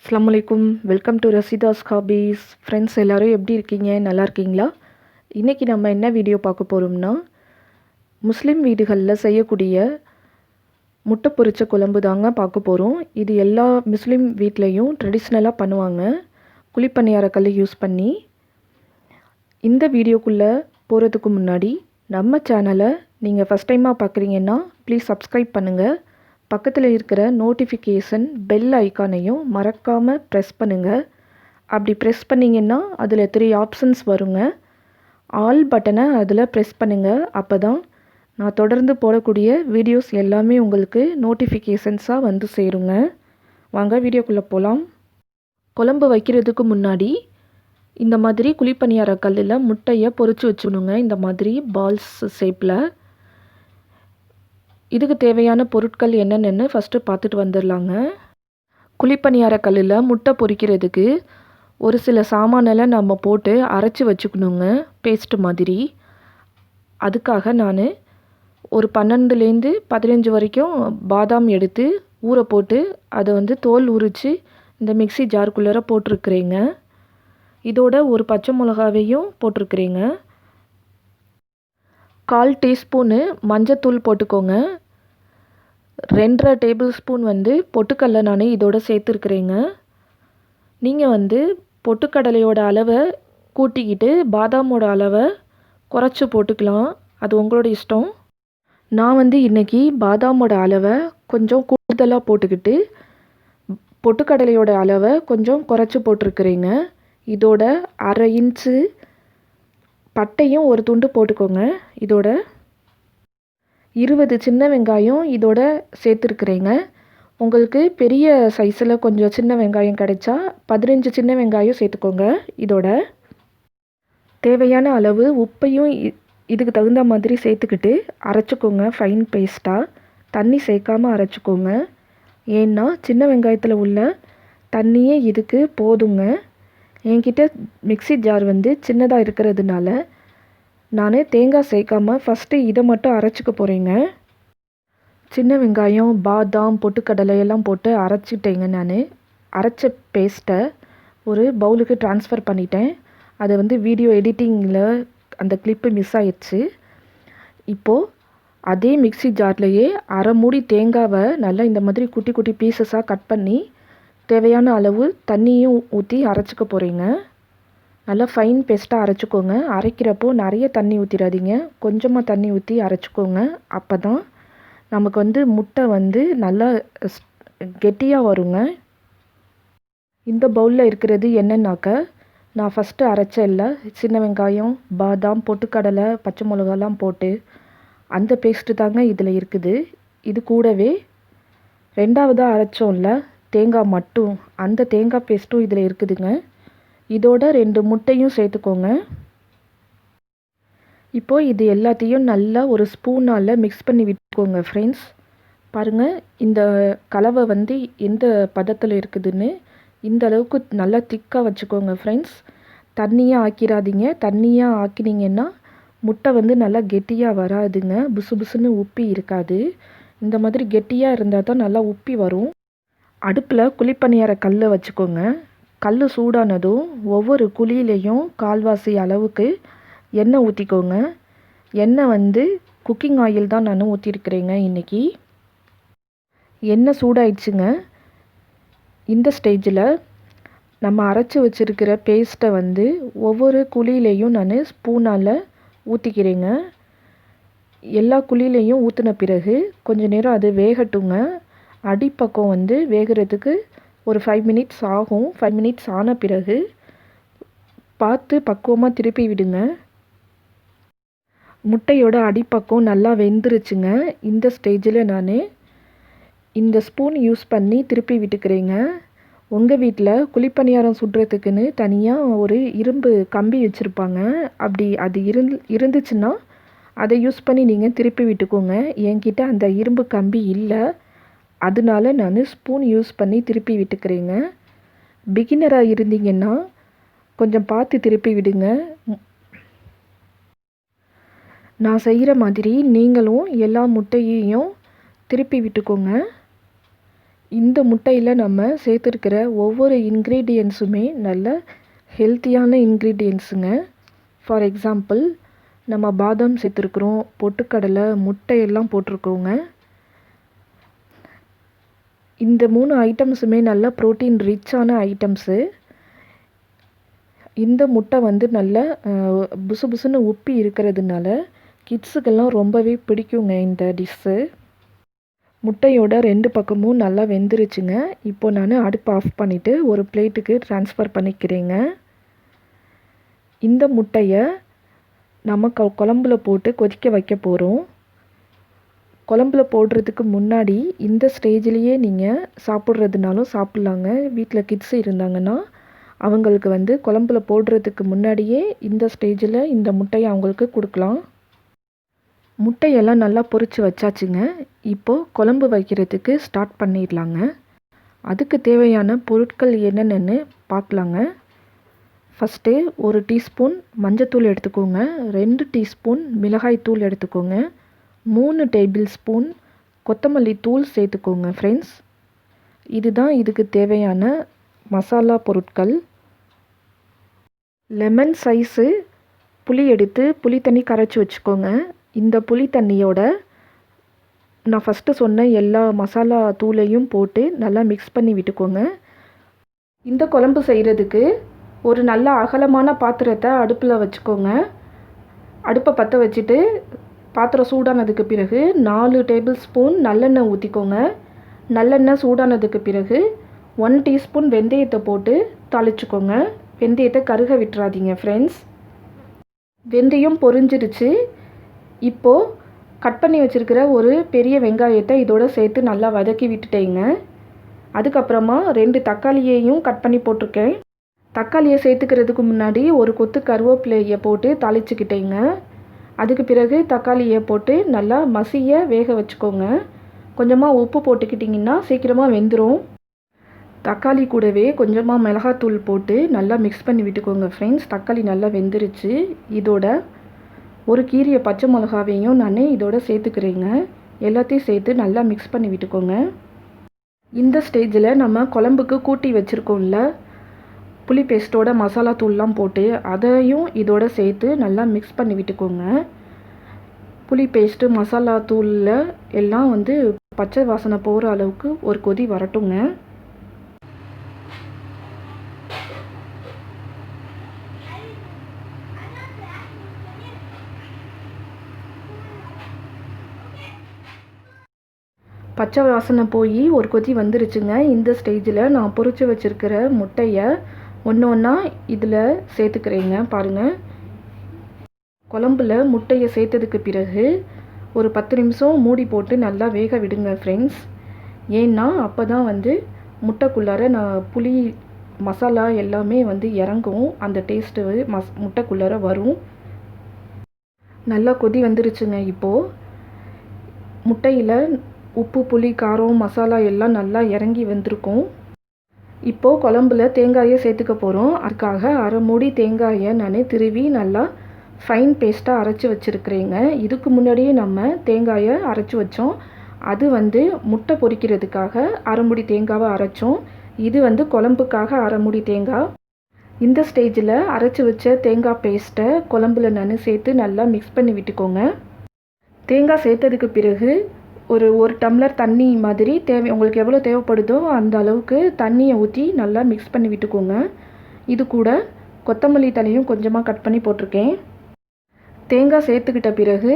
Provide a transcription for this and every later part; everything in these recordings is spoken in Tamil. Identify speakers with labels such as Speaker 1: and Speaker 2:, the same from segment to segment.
Speaker 1: அஸ்ஸலாமு அலைக்கும். Welcome to Rasheeda's hobbies. Friends எல்லோரும் எப்படி இருக்கீங்க? நல்லா இருக்கீங்களா? இன்றைக்கி நம்ம என்ன வீடியோ பார்க்க போகிறோம்னா, முஸ்லீம் வீடுகளில் செய்யக்கூடிய முட்டை பொரிச்ச குழம்பு தாங்க பார்க்க போகிறோம். இது எல்லா முஸ்லீம் வீட்லேயும் ட்ரெடிஷ்னலாக பண்ணுவாங்க, குழிப்பணியாரக்கல் யூஸ் பண்ணி. இந்த வீடியோக்குள்ளே போகிறதுக்கு முன்னாடி நம்ம சேனலை நீங்கள் ஃபஸ்ட் டைமாக பார்க்குறீங்கன்னா ப்ளீஸ் சப்ஸ்கிரைப் பண்ணுங்கள். பக்கத்தில் இருக்கிற நோட்டிஃபிகேஷன் பெல் ஐக்கானையும் மறக்காமல் ப்ரெஸ் பண்ணுங்கள். அப்படி ப்ரெஸ் பண்ணிங்கன்னா அதில் 3 ஆப்ஷன்ஸ் வருங்க. ஆல் பட்டனை அதில் ப்ரெஸ் பண்ணுங்கள். அப்போ தான் நான் தொடர்ந்து போடக்கூடிய வீடியோஸ் எல்லாமே உங்களுக்கு நோட்டிஃபிகேஷன்ஸாக வந்து சேருங்க. வாங்க வீடியோக்குள்ளே போகலாம். குழம்பு வைக்கிறதுக்கு முன்னாடி இந்த மாதிரி குழிப்பணியார கல்லில் முட்டையை பொரித்து வச்சுக்கணுங்க. இந்த மாதிரி பால்ஸ் ஷேப்பில். இதுக்கு தேவையான பொருட்கள் என்னென்னு ஃபஸ்ட்டு பார்த்துட்டு வந்துடலாங்க. குழிப்பணியார கல்லில் முட்டை பொரிக்கிறதுக்கு ஒரு சில சாமானெல்லாம் நம்ம போட்டு அரைச்சி வச்சுக்கணுங்க, பேஸ்ட்டு மாதிரி. அதுக்காக நான் ஒரு 12லேருந்து 15 வரைக்கும் பாதாம் எடுத்து ஊற போட்டு அதை தோல் உரித்து இந்த மிக்ஸி ஜாருக்குள்ளே போட்டிருக்கிறேங்க. இதோட ஒரு பச்சை மிளகாவையும் போட்டிருக்கிறேங்க. 1/4 டீஸ்பூனு மஞ்சத்தூள் போட்டுக்கோங்க. 2.5 டேபிள் ஸ்பூன் பொட்டுக்கடலை நான் இதோட சேர்த்துருக்குறேங்க. நீங்கள் பொட்டுக்கடலையோட அளவை கூட்டிக்கிட்டு பாதாமோட அளவை குறைச்சி போட்டுக்கலாம், அது உங்களோட இஷ்டம். நான் இன்றைக்கி பாதாமோட அளவை கொஞ்சம் கூடுதலாக போட்டுக்கிட்டு பொட்டுக்கடலையோட அளவை கொஞ்சம் குறைச்சி போட்டிருக்கிறேங்க. இதோட 1/2 இன்ச்சு பட்டையும் ஒரு துண்டு போட்டுக்கோங்க. இதோட 20 சின்ன வெங்காயம் இதோட சேர்த்துருக்குறேங்க. உங்களுக்கு பெரிய சைஸில் கொஞ்சம் சின்ன வெங்காயம் கிடைச்சா 15 சின்ன வெங்காயம் சேர்த்துக்கோங்க. இதோட தேவையான அளவு உப்பையும் இதுக்கு தகுந்த மாதிரி சேர்த்துக்கிட்டு அரைச்சிக்கோங்க ஃபைன் பேஸ்ட்டாக. தண்ணி சேர்க்காமல் அரைச்சிக்கோங்க. ஏன்னா சின்ன வெங்காயத்தில் உள்ள தண்ணியே இதுக்கு போதுங்க. என்கிட்ட மிக்ஸி ஜார் சின்னதாக இருக்கிறதுனால நான் தேங்காய் சேர்க்காமல் ஃபஸ்ட்டு இதை மட்டும் அரைச்சிக்க போகிறேங்க. சின்ன வெங்காயம், பாதாம், பொட்டுக்கடலை எல்லாம் போட்டு அரைச்சிட்டேங்க. நான் அரைச்ச பேஸ்ட்டை ஒரு பவுலுக்கு ட்ரான்ஸ்ஃபர் பண்ணிட்டேன். அதை வீடியோ எடிட்டிங்கில் அந்த கிளிப்பு மிஸ் ஆயிடுச்சு. இப்போது அதே மிக்ஸி ஜார்லேயே 1/2 மூடி தேங்காவை நல்லா இந்த மாதிரி குட்டி குட்டி பீசஸாக கட் பண்ணி தேவையான அளவு தண்ணியும் ஊற்றி அரைச்சிக்க போகிறேங்க. நல்லா ஃபைன் பேஸ்ட்டாக அரைச்சிக்கோங்க. அரைக்கிறப்போ நிறைய தண்ணி ஊற்றிடாதீங்க, கொஞ்சமாக தண்ணி ஊற்றி அரைச்சிக்கோங்க. அப்போ தான் நமக்கு முட்டை நல்லா கெட்டியாக வருங்க. இந்த பவுலில் இருக்கிறது என்னன்னாக்க, நான் ஃபஸ்ட்டு அரைச்சேன்ல சின்ன வெங்காயம், பாதாம், பொட்டுக்கடலை, பச்சை மிளகாலாம் போட்டு அந்த பேஸ்ட்டு தாங்க இதில் இருக்குது. இது கூடவே 2ஆவதாக அரைச்சோம்ல தேங்காய் மட்டும், அந்த தேங்காய் பேஸ்ட்டும் இதில் இருக்குதுங்க. இதோட 2 முட்டையும் சேர்த்துக்கோங்க. இப்போது இது எல்லாத்தையும் நல்லா ஒரு ஸ்பூனால் மிக்ஸ் பண்ணி விட்டுக்கோங்க ஃப்ரெண்ட்ஸ். பாருங்கள், இந்த கலவை எந்த பதத்தில் இருக்குதுன்னு. இந்த அளவுக்கு நல்லா திக்காக வச்சுக்கோங்க ஃப்ரெண்ட்ஸ். தண்ணியாக ஆக்கிடாதீங்க. தண்ணியாக ஆக்கினீங்கன்னா முட்டை நல்லா கெட்டியாக வராதுங்க, புசு புசுன்னு உப்பி இருக்காது. இந்த மாதிரி கெட்டியாக இருந்தால் தான் நல்லா உப்பி வரும். அடுப்பில் குழிப்பணியார கல்லை வச்சுக்கோங்க. கல் சூடானதும் ஒவ்வொரு குழியிலையும் 1/4வாசி அளவுக்கு எண்ணெய் ஊற்றிக்கோங்க. எண்ணெய் குக்கிங் ஆயில் தான் நான் ஊற்றிருக்கிறேங்க இன்றைக்கி. எண்ணெய் சூடாயிடுச்சுங்க. இந்த ஸ்டேஜில் நம்ம அரைச்சி வச்சுருக்கிற பேஸ்ட்டை ஒவ்வொரு குழியிலையும் நான் ஸ்பூனால் ஊற்றிக்கிறேங்க. எல்லா குழியிலையும் ஊற்றின பிறகு கொஞ்சம் நேரம் அது வேகட்டுங்க. அடிப்பக்கம் வேகிறதுக்கு ஒரு 5 மினிட்ஸ் ஆகும். 5 மினிட்ஸ் ஆன பிறகு பார்த்து பக்குவமாக திருப்பி விடுங்க. முட்டையோட அடிப்பக்கம் நல்லா வெந்துருச்சுங்க. இந்த ஸ்டேஜில் நான் இந்த ஸ்பூன் யூஸ் பண்ணி திருப்பி விட்டுக்கிறேங்க. உங்கள் வீட்டில் குழிப்பணியாரம் சுடுறதுக்குன்னு தனியாக ஒரு இரும்பு கம்பி வச்சுருப்பாங்க. அப்படி அது இருந்துச்சுன்னா அதை யூஸ் பண்ணி நீங்கள் திருப்பி விட்டுக்கோங்க. என்கிட்ட அந்த இரும்பு கம்பி இல்லை, அதனால நான் ஸ்பூன் யூஸ் பண்ணி திருப்பி விட்டுக்கிறேங்க. பிகினராக இருந்தீங்கன்னா கொஞ்சம் பார்த்து திருப்பி விடுங்க. நான் செய்கிற மாதிரி நீங்களும் எல்லா முட்டையையும் திருப்பி விட்டுக்கோங்க. இந்த முட்டையில் நம்ம சேர்த்துருக்கிற ஒவ்வொரு இன்க்ரீடியன்ஸுமே நல்ல ஹெல்த்தியான இன்க்ரீடியன்ஸுங்க. ஃபார் எக்ஸாம்பிள் நம்ம பாதாம் சேர்த்துருக்குறோம், பொட்டுக்கடலை, முட்டையெல்லாம் போட்டிருக்கோங்க. இந்த 3 ஐட்டம்ஸுமே நல்ல ப்ரோட்டீன் ரிச்சான ஐட்டம்ஸு. இந்த முட்டை வந்து நல்ல புசு புசுன்னு உப்பி இருக்கிறதுனால கிட்ஸுக்கெல்லாம் ரொம்பவே பிடிக்குங்க இந்த டிஷ்ஷு. முட்டையோட 2 பக்கமும் நல்லா வெந்துருச்சுங்க. இப்போ நான் அடுப்பு ஆஃப் பண்ணிவிட்டு ஒரு பிளேட்டுக்கு ட்ரான்ஸ்ஃபர் பண்ணிக்கிறேங்க. இந்த முட்டையை நம்ம குழம்புல போட்டு கொதிக்க வைக்க போகிறோம். குழம்புல போடுறதுக்கு முன்னாடி இந்த ஸ்டேஜ்லேயே நீங்கள் சாப்பிட்றதுனாலும் சாப்பிட்லாங்க. வீட்டில் கிட்ஸ் இருந்தாங்கன்னா அவங்களுக்கு வந்து குழம்புல போடுறதுக்கு முன்னாடியே இந்த ஸ்டேஜில் இந்த முட்டையை அவங்களுக்கு கொடுக்கலாம். முட்டையெல்லாம் நல்லா பொரித்து வச்சாச்சுங்க. இப்போது குழம்பு வைக்கிறதுக்கு ஸ்டார்ட் பண்ணிடலாங்க. அதுக்கு தேவையான பொருட்கள் என்னென்னு பார்க்கலாங்க. ஃபஸ்ட்டு 1 டீஸ்பூன் மஞ்சத்தூள் எடுத்துக்கோங்க, 2 டீஸ்பூன் மிளகாய் தூள் எடுத்துக்கோங்க, 3 டேபிள் ஸ்பூன் கொத்தமல்லி தூள் சேர்த்துக்கோங்க ஃப்ரெண்ட்ஸ். இதுதான் இதுக்கு தேவையான மசாலா பொருட்கள். லெமன் சைஸு புளி எடுத்து புளி தண்ணி கரைச்சி வச்சுக்கோங்க. இந்த புளி தண்ணியோட நான் ஃபஸ்ட்டு சொன்ன எல்லா மசாலா தூளையும் போட்டு நல்லா மிக்ஸ் பண்ணி விட்டுக்கோங்க. இந்த குழம்பு செய்கிறதுக்கு ஒரு நல்ல அகலமான பாத்திரத்தை அடுப்பில் வச்சுக்கோங்க. அடுப்பை பற்ற வச்சுட்டு பாத்திரம் சூடானதுக்கு பிறகு 4 டேபிள் ஸ்பூன் நல்லெண்ணெய் ஊற்றிக்கோங்க. நல்லெண்ணெய் சூடானதுக்கு பிறகு 1 டீஸ்பூன் வெந்தயத்தை போட்டு தாளிச்சுக்கோங்க. வெந்தயத்தை கருக விட்டுறாதீங்க ஃப்ரெண்ட்ஸ். வெந்தயம் பொரிஞ்சிருச்சு. இப்போது கட் பண்ணி வச்சுருக்கிற ஒரு பெரிய வெங்காயத்தை இதோட சேர்த்து நல்லா வதக்கி விட்டுட்டேங்க. அதுக்கப்புறமா 2 தக்காளியையும் கட் பண்ணி போட்டிருக்கேன். தக்காளியை சேர்த்துக்கிறதுக்கு முன்னாடி ஒரு கொத்து கருவேப்பிலையை போட்டு தாளிச்சுக்கிட்டேங்க. அதுக்கு பிறகு தக்காளியை போட்டு நல்லா மசிய வேக வச்சுக்கோங்க. கொஞ்சமாக உப்பு போட்டுக்கிட்டிங்கன்னா சீக்கிரமாக வெந்துடும். தக்காளி கூடவே கொஞ்சமாக மிளகாத்தூள் போட்டு நல்லா மிக்ஸ் பண்ணி விட்டுக்கோங்க ஃப்ரெண்ட்ஸ். தக்காளி நல்லா வெந்துருச்சு. இதோட ஒரு கீரிய பச்சை மிளகாவையும் நான் இதோட சேர்த்துக்கிறேங்க. எல்லாத்தையும் சேர்த்து நல்லா மிக்ஸ் பண்ணி விட்டுக்கோங்க. இந்த ஸ்டேஜில் நம்ம குழம்புக்கு கூட்டி வச்சுருக்கோம்ல புளி பேஸ்ட்டோட மசாலா தூள்லாம் போட்டு அதையும் இதோட சேர்த்து நல்லா மிக்ஸ் பண்ணி விட்டுக்கோங்க. புளி பேஸ்ட்டு மசாலா தூளில் எல்லாம் வந்து பச்சை வாசனை போகிற அளவுக்கு ஒரு கொதி வரட்டுங்க. பச்சை வாசனை போய் ஒரு கொதி வந்துருச்சுங்க. இந்த ஸ்டேஜில் நான் பொரிச்சு வச்சுருக்கிற முட்டையை ஒன்று ஒன்றா இதில் சேர்த்துக்கிறேங்க. பாருங்கள், குழம்புல முட்டையை சேர்த்ததுக்கு பிறகு ஒரு 10 நிமிஷம் மூடி போட்டு நல்லா வேக விடுங்க ஃப்ரெண்ட்ஸ். ஏன்னா அப்போ தான் வந்து முட்டைக்குள்ளார புளி மசாலா எல்லாமே வந்து இறங்கும். அந்த டேஸ்ட்டு முட்டைக்குள்ளார வரும். நல்லா கொதி வந்துருச்சுங்க. இப்போது முட்டையில் உப்பு, புளி, காரம், மசாலா எல்லாம் நல்லா இறங்கி வந்திருக்கும். இப்போது குழம்புல தேங்காயை சேர்த்துக்க போகிறோம். அதுக்காக அரை மூடி தேங்காயை நான் திருவி நல்லா ஃபைன் பேஸ்ட்டாக அரைச்சி வச்சுருக்கிறேங்க. இதுக்கு முன்னாடியே நம்ம தேங்காயை அரைச்சி வச்சோம். அது வந்து முட்டை பொரிக்கிறதுக்காக அரை மூடி தேங்காவை அரைச்சோம். இது வந்து குழம்புக்காக அரை மூடி தேங்காய். இந்த ஸ்டேஜில் அரைச்சி வச்ச தேங்காய் பேஸ்ட்டை குழம்புல நான் சேர்த்து நல்லா மிக்ஸ் பண்ணி விட்டுக்கோங்க. தேங்காய் சேர்த்ததுக்கு பிறகு ஒரு டம்ளர் தண்ணி மாதிரி உங்களுக்கு எவ்வளோ தேவைப்படுதோ அந்த அளவுக்கு தண்ணியை ஊற்றி நல்லா மிக்ஸ் பண்ணி விட்டுக்கோங்க. இது கூட கொத்தமல்லி தழையும் கொஞ்சமாக கட் பண்ணி போட்டிருக்கேன். தேங்காய் சேர்த்துக்கிட்ட பிறகு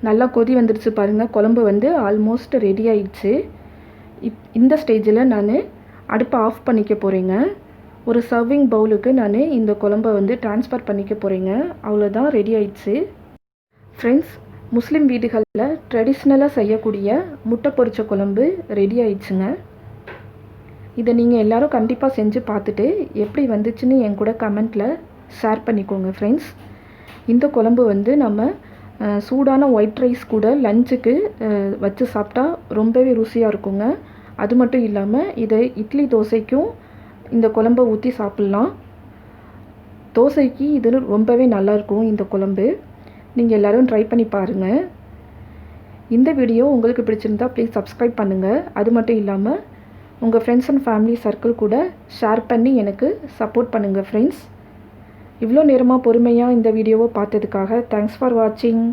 Speaker 1: நல்லா கொதி வந்துடுச்சு பாருங்கள். குழம்பு வந்து ஆல்மோஸ்ட் ரெடி ஆயிடுச்சு. இந்த ஸ்டேஜில் நான் அடுப்பை ஆஃப் பண்ணிக்க போகிறேங்க. ஒரு சர்விங் பவுலுக்கு நான் இந்த குழம்பை வந்து ட்ரான்ஸ்ஃபர் பண்ணிக்க போகிறேங்க. அவ்வளோதான், ரெடி ஆயிடுச்சு ஃப்ரெண்ட்ஸ். முஸ்லீம் வீடுகளில் ட்ரெடிஷ்னலாக செய்யக்கூடிய முட்டை பொரிச்ச குழம்பு ரெடி ஆயிடுச்சுங்க. இதை நீங்கள் எல்லோரும் கண்டிப்பாக செஞ்சு பார்த்துட்டு எப்படி வந்துச்சுன்னு என் கூட கமெண்ட்டில் ஷேர் பண்ணிக்கோங்க ஃப்ரெண்ட்ஸ். இந்த குழம்பு வந்து நம்ம சூடான ஒயிட் ரைஸ் கூட லஞ்சுக்கு வச்சு சாப்பிட்டா ரொம்பவே ருசியாக இருக்குங்க. அது மட்டும் இல்லாமல் இதை இட்லி தோசைக்கும் இந்த குழம்பை ஊற்றி சாப்பிட்லாம். தோசைக்கு இது ரொம்பவே நல்லாயிருக்கும் இந்த குழம்பு. நீங்கள் எல்லோரும் ட்ரை பண்ணி பாருங்கள். இந்த வீடியோ உங்களுக்கு பிடிச்சிருந்தா ப்ளீஸ் சப்ஸ்கிரைப் பண்ணுங்கள். அது மட்டும் இல்லாமல் உங்கள் ஃப்ரெண்ட்ஸ் அண்ட் ஃபேமிலி சர்க்கிள் கூட ஷேர் பண்ணி எனக்கு சப்போர்ட் பண்ணுங்கள் ஃப்ரெண்ட்ஸ். இவ்வளோ நேரமாக பொறுமையாக இந்த வீடியோவை பார்த்ததுக்காக தேங்க்ஸ் ஃபார் வாட்சிங்.